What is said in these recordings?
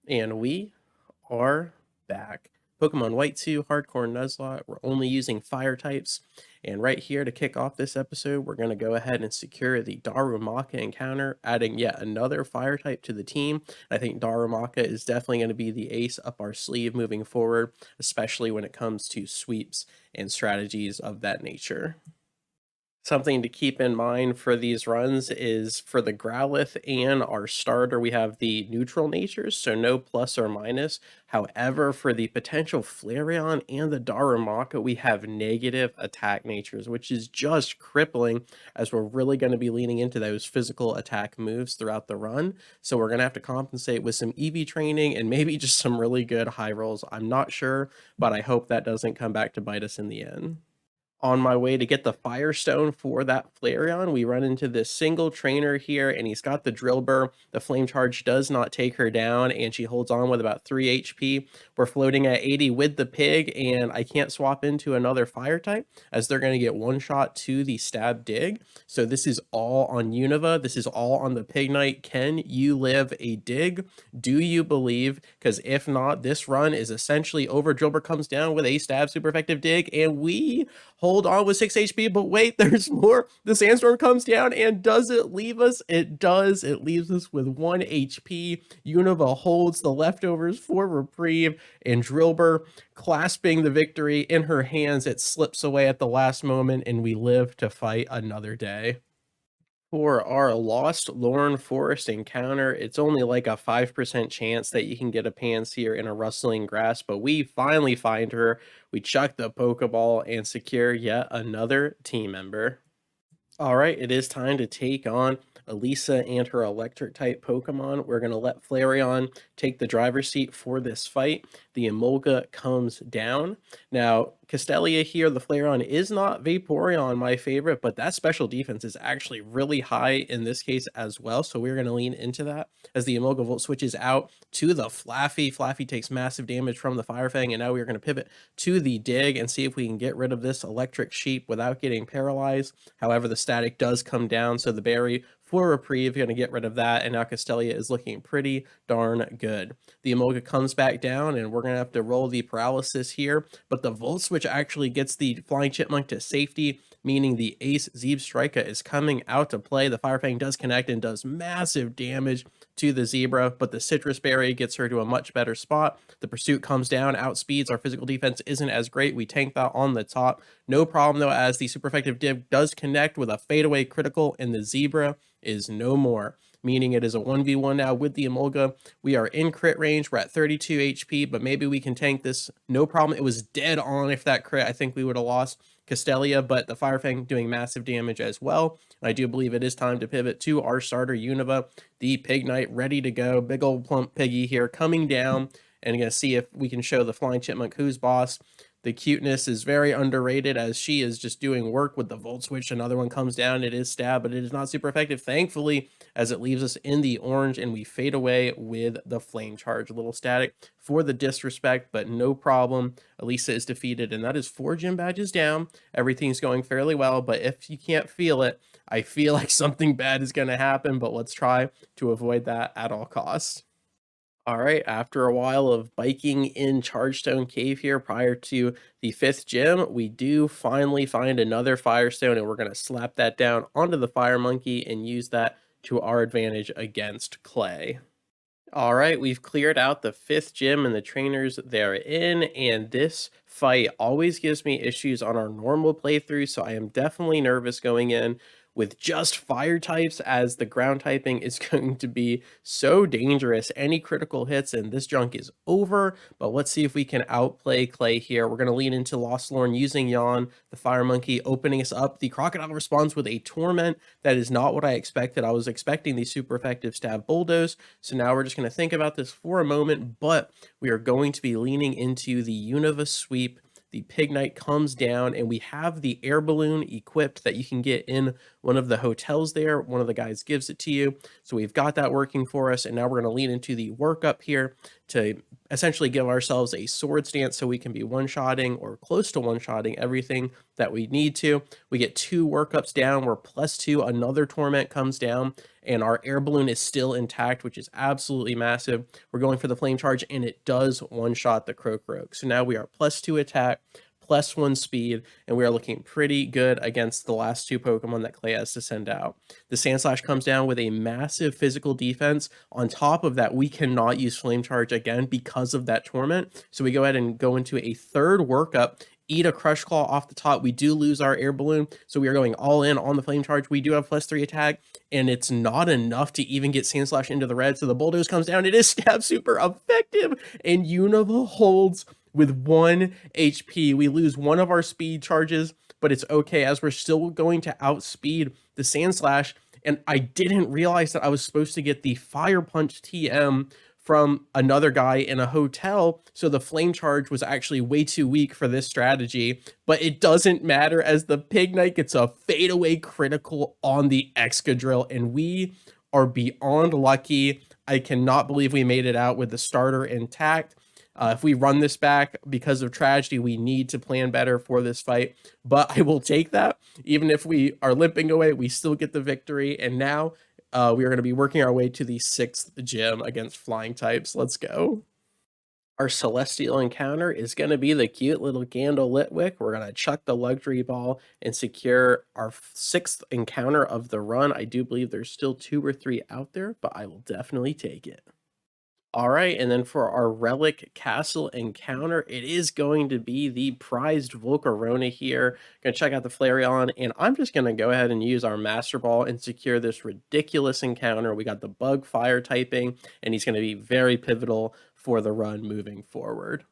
And we are back. Pokemon White 2 Hardcore Nuzlocke. We're only using fire types. And right here to kick off this episode, we're going to go ahead and secure the Darumaka encounter, adding yet another fire type to the team. I think Darumaka is definitely going to be the ace up our sleeve moving forward, especially when it comes to sweeps and strategies of that nature. Something to keep in mind for these runs is for the Growlithe and our starter, we have the neutral natures, so no plus or minus. However, for the potential Flareon and the Darumaka, we have negative attack natures, which is just crippling as we're really going to be leaning into those physical attack moves throughout the run. So we're going to have to compensate with some EV training and maybe just some really good high rolls. I'm not sure, but I hope that doesn't come back to bite us in the end. On my way to get the Firestone for that Flareon, we run into this single trainer here, and he's got the Drill Burr. The Flame Charge does not take her down, and she holds on with about 3 HP. We're floating at 80 with the Pig, and I can't swap into another Fire type, as they're going to get one shot to the Stab Dig. So this is all on Unova. This is all on the Pig Knight. Can you live a Dig? Do you believe? Because if not, this run is essentially over. Drill Burr comes down with a Stab Super Effective Dig, and we hold on with 6 HP, but wait, there's more. The Sandstorm comes down, and does it leave us? It does. It leaves us with 1 HP. Unova holds the leftovers for reprieve, and Drill Burr clasping the victory in her hands. It slips away at the last moment, and we live to fight another day. For our Lost Lorne Forest encounter, it's only like a 5% chance that you can get a Pansear in a rustling grass, but we finally find her. We chuck the Pokeball and secure yet another team member. All right, it is time to take on Elisa and her electric type Pokemon. We're going to let Flareon take the driver's seat for this fight. The Emolga comes down. Now, Castelia here, the Flareon is not Vaporeon, my favorite, but that special defense is actually really high in this case as well. So we're going to lean into that as the Emolga Volt switches out to the Flaffy. Flaffy takes massive damage from the Fire Fang, and now we're going to pivot to the Dig and see if we can get rid of this electric sheep without getting paralyzed. However, the static does come down, so the berry for reprieve, going to get rid of that, and now Castelia is looking pretty darn good. The Emolga comes back down, and we're going to have to roll the paralysis here, but the Volt Switch actually gets the Flying Chipmunk to safety, meaning the Ace Zebstrika is coming out to play. The Fire Fang does connect and does massive damage to the Zebra, but the Citrus Berry gets her to a much better spot. The Pursuit comes down, outspeeds. Our physical defense isn't as great. We tank that on the top. No problem, though, as the super effective Div does connect with a fadeaway critical, and the Zebra is no more, meaning it is a 1v1 now with the Emolga. We are in crit range. We're at 32 HP, but maybe we can tank this. No problem. It was dead on. If that crit, I think we would have lost Castelia, but the Fire Fang doing massive damage as well. I do believe it is time to pivot to our starter Unova, the Pig Knight, ready to go. Big old plump piggy here coming down, and going to see if we can show the Flying Chipmunk who's boss. The cuteness is very underrated as she is just doing work with the Volt Switch. Another one comes down. It is Stab, but it is not super effective, thankfully, as it leaves us in the orange, and we fade away with the Flame Charge. A little static for the disrespect, but no problem. Elisa is defeated, and that is 4 gym badges down. Everything's going fairly well, but if you can't feel it, I feel like something bad is going to happen, but let's try to avoid that at all costs. All right, after a while of biking in Chargestone Cave here prior to the 5th gym, we do finally find another Firestone, and we're going to slap that down onto the Fire Monkey and use that to our advantage against Clay. All right, we've cleared out the 5th gym and the trainers therein, and this fight always gives me issues on our normal playthrough, so I am definitely nervous going in with just fire types, as the ground typing is going to be so dangerous. Any critical hits and this junk is over, but let's see if we can outplay Clay here. We're going to lean into Lost Lorne using Yawn, the Fire Monkey opening us up. The Crocodile responds with a Torment. That is not what I expected. I was expecting the super effective Stab Bulldoze, so now we're just going to think about this for a moment, but we are going to be leaning into the Unova Sweep. The Pig Knight comes down, and we have the air balloon equipped that you can get in one of the hotels there. One of the guys gives it to you. So we've got that working for us, and now we're going to lean into the workup here to essentially give ourselves a sword stance so we can be one-shotting or close to one-shotting everything that we need to. We get 2 workups down, we're +2, another torment comes down, and our air balloon is still intact, which is absolutely massive. We're going for the flame charge, and it does one-shot the Croak. So now we are +2 attack, +1 speed, and we are looking pretty good against the last 2 Pokemon that Clay has to send out. The Sandslash comes down with a massive physical defense. On top of that, we cannot use Flame Charge again because of that Torment. So we go ahead and go into a third workup, eat a Crush Claw off the top. We do lose our Air Balloon, so we are going all in on the Flame Charge. We do have +3 attack, and it's not enough to even get Sandslash into the red. So the Bulldoze comes down. It is Stab Super effective, and Unova holds with 1 HP. We lose one of our speed charges, but it's okay as we're still going to outspeed the Sandslash. And I didn't realize that I was supposed to get the Fire Punch TM from another guy in a hotel, so the flame charge was actually way too weak for this strategy, but it doesn't matter as the Pig Knight gets a fadeaway critical on the Excadrill, and we are beyond lucky. I cannot believe we made it out with the starter intact. If we run this back because of tragedy, we need to plan better for this fight, but I will take that. Even if we are limping away, we still get the victory, and now we are going to be working our way to the 6th gym against flying types. Let's go. Our celestial encounter is going to be the cute little Gandalf Litwick. We're going to chuck the luxury ball and secure our 6th encounter of the run. I do believe there's still 2 or 3 out there, but I will definitely take it. All right, and then for our Relic Castle encounter, it is going to be the prized Volcarona here. Gonna check out the Flareon, and I'm just gonna go ahead and use our Master Ball and secure this ridiculous encounter. We got the Bug Fire typing, and he's gonna be very pivotal for the run moving forward.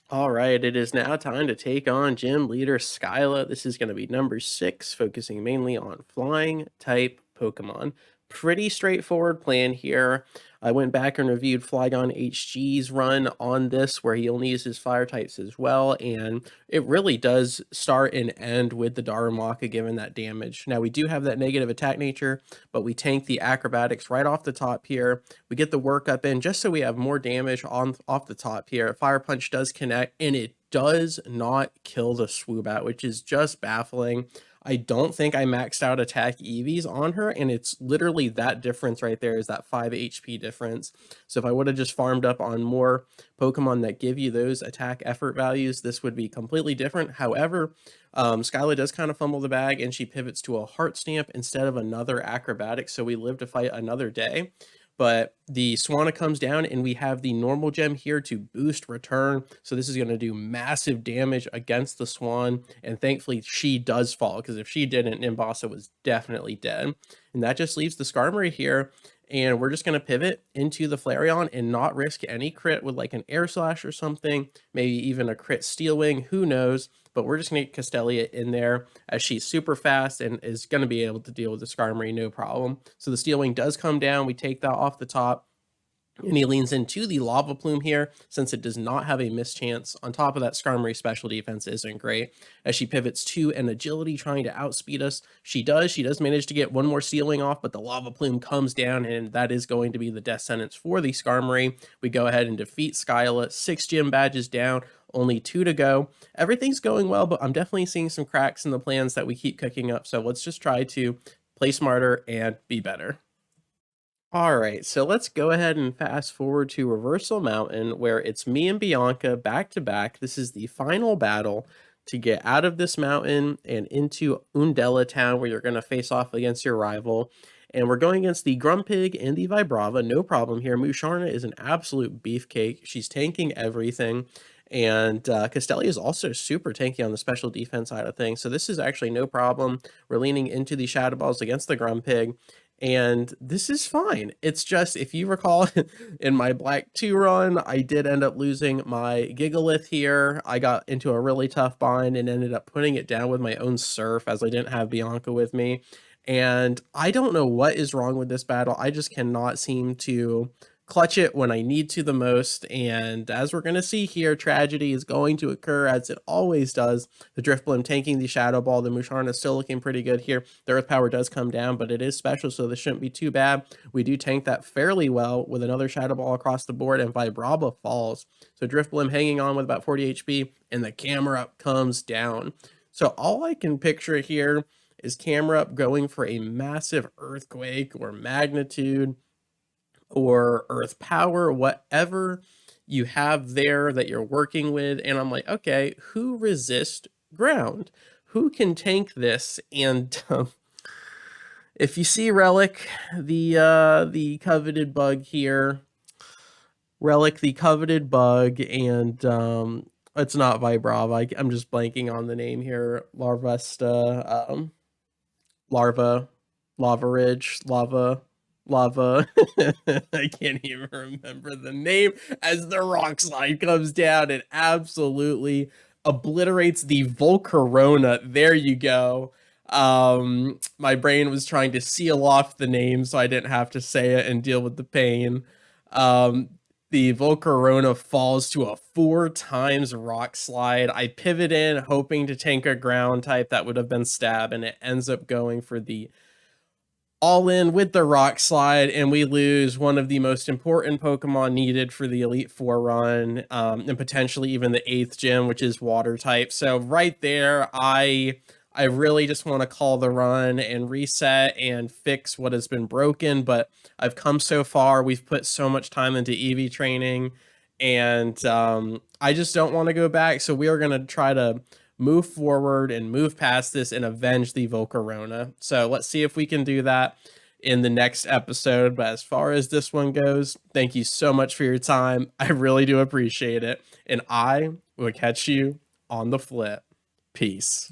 All right, it is now time to take on Gym Leader Skyla. This is going to be number 6, focusing mainly on flying type Pokemon. Pretty straightforward plan here. I went back and reviewed FlygonHG's run on this, where he only uses fire types as well, and it really does start and end with the Darumaka given that damage. Now, we do have that negative attack nature, but we tank the acrobatics right off the top here. We get the workup in just so we have more damage off the top here. Fire Punch does connect, and it does not kill the Swoobat, which is just baffling. I don't think I maxed out attack EVs on her, and it's literally that difference right there is that 5 HP difference. So if I would have just farmed up on more Pokemon that give you those attack effort values, this would be completely different. However, Skyla does kind of fumble the bag, and she pivots to a Heart Stamp instead of another acrobatic, so we live to fight another day. But the Swanna comes down, and we have the normal gem here to boost return. So this is going to do massive damage against the Swan. And thankfully, she does fall, because if she didn't, Nimbasa was definitely dead. And that just leaves the Skarmory here. And we're just going to pivot into the Flareon and not risk any crit with like an Air Slash or something. Maybe even a crit Steel Wing, who knows. But we're just going to get Castelia in there as she's super fast and is going to be able to deal with the Skarmory no problem. So the Steel Wing does come down. We take that off the top. And he leans into the Lava Plume here, since it does not have a mischance. On top of that, Skarmory special defense isn't great. As she pivots to an Agility, trying to outspeed us. She does manage to get one more Steel Wing off, but the Lava Plume comes down, and that is going to be the death sentence for the Skarmory. We go ahead and defeat Skyla. 6 gym badges down, only 2 to go. Everything's going well, but I'm definitely seeing some cracks in the plans that we keep cooking up. So let's just try to play smarter and be better. All right, so let's go ahead and fast forward to Reversal Mountain, where it's me and Bianca back to back. This is the final battle to get out of this mountain and into Undella Town, where you're going to face off against your rival. And we're going against the Grumpig and the Vibrava. No problem here. Musharna is an absolute beefcake. She's tanking everything. And Castelia is also super tanky on the special defense side of things. So this is actually no problem. We're leaning into the Shadow Balls against the Grumpig. And this is fine. It's just, if you recall, in my Black 2 run, I did end up losing my Gigalith here. I got into a really tough bind and ended up putting it down with my own Surf, as I didn't have Bianca with me. And I don't know what is wrong with this battle. I just cannot seem to clutch it when I need to the most. And as we're going to see here, tragedy is going to occur as it always does. The Drifblim tanking the Shadow Ball. The Musharna is still looking pretty good here. The Earth Power does come down, but it is special, so this shouldn't be too bad. We do tank that fairly well with another Shadow Ball across the board, and Vibrava falls. So Drifblim hanging on with about 40 HP, and the Camera comes down. So all I can picture here is Camera going for a massive Earthquake or Magnitude or Earth Power, whatever you have there that you're working with. And I'm like, okay, who resists ground? Who can tank this? And if you see Relic, the coveted bug here, Relic, the coveted bug, and it's not Vibrava. I'm just blanking on the name here. Larvesta, Lava Ridge, Lava. I can't even remember the name. As the rock slide comes down, it absolutely obliterates the Volcarona. There you go. My brain was trying to seal off the name so I didn't have to say it and deal with the pain. The Volcarona falls to a 4 times rock slide. I pivot in hoping to tank a ground type that would have been stab, and it ends up going for the all in with the rock slide, and we lose one of the most important Pokemon needed for the Elite Four run, and potentially even the 8th gym, which is water type. So right there, I really just want to call the run and reset and fix what has been broken, but I've come so far. We've put so much time into EV training, and I just don't want to go back. So we are going to try to move forward and move past this and avenge the Volcarona. So let's see if we can do that in the next episode. But as far as this one goes, thank you so much for your time. I really do appreciate it. And I will catch you on the flip. Peace.